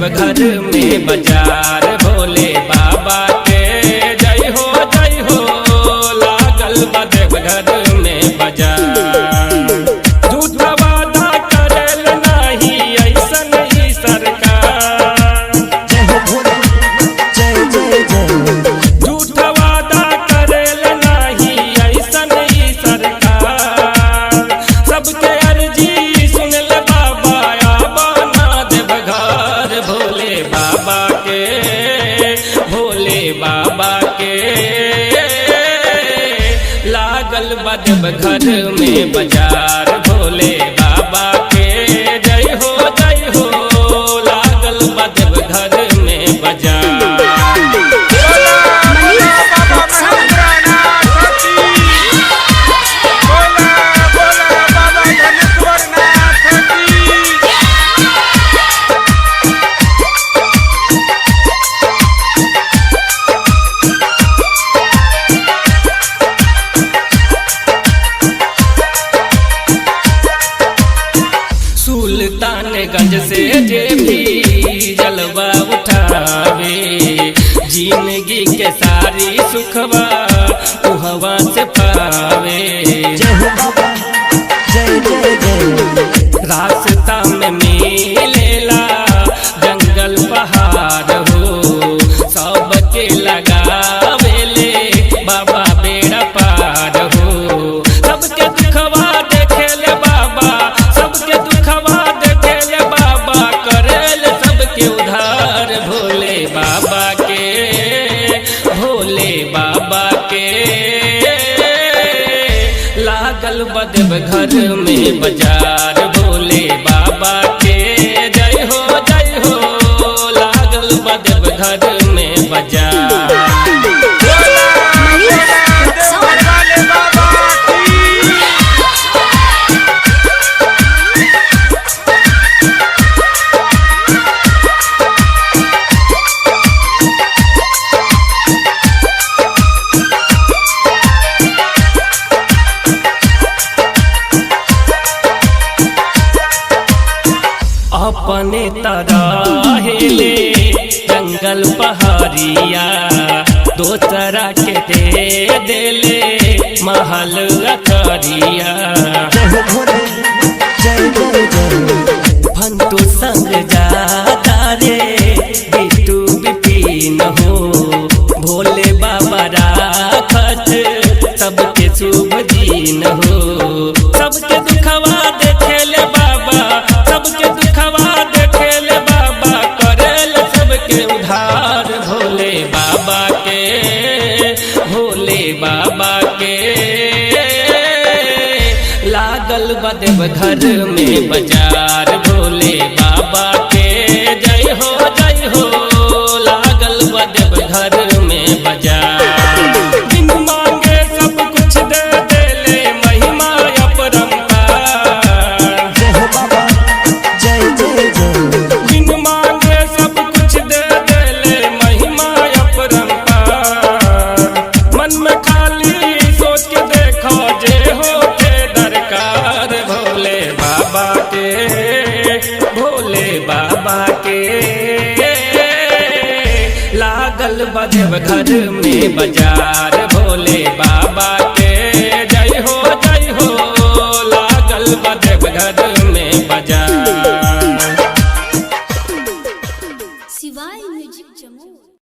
देवघर में बाजार भोले बाबा के जय हो लागल बा देवघर में बाजार। झूठा वादा करेल नाही ऐसन ही सरकार, झूठा वादा करेल नाही ऐसन ही सरकार। सबके अर्जी सुनल बाबा आबाना देवघर भोले बाबा के, भोले बाबा के लागल बा देवघर में बाजार भोले बाबा के जय हो लागल बा देवघर में बाजार। सुल्तानगंज से जे भी जलवा उठावे, जिंदगी के सारी सुखवा उहवा से पावे। रास्ता में मिलेला जंगल पहाड़ हो, सबके लगावेले बाबा बेड़ा पार हो। सबके दुखवा देखेले बाबा, सबके दुखवा देखेले बाबा, करेल सबके उधार भोले बाबा के, भोले बाबा के लागल बा देवघर में बाजार भोले बाबा के जय हो लागल बा देवघर में बाजार। अपने तराहेले जंगल पहाड़िया, दोसरा के दे देले महल अकरिया। फंटू संग जाता रे बिटू बिपिन हो, भोले बाबा राखत सबके शुभ दिन हो। सबके दुखवा देखेले बाबा, सबके दुखवा देखेले बाबा, करेल सबके उधार भोले बाबा के, भोले बाबा के लागल बा देवघर में बाजार भोले बाबा के जय हो लागल बा देवघर में बाजार। बिन मांगे सब कुछ दे देले महिमा अपरंपार, बिन मांगे सब कुछ दे देले महिमा अपरंपार। मन में खाली सोच के देखो जे हो के दरकार भोले बाबा के, भोले बाबा के लागल बा देवघर में बाजार भोले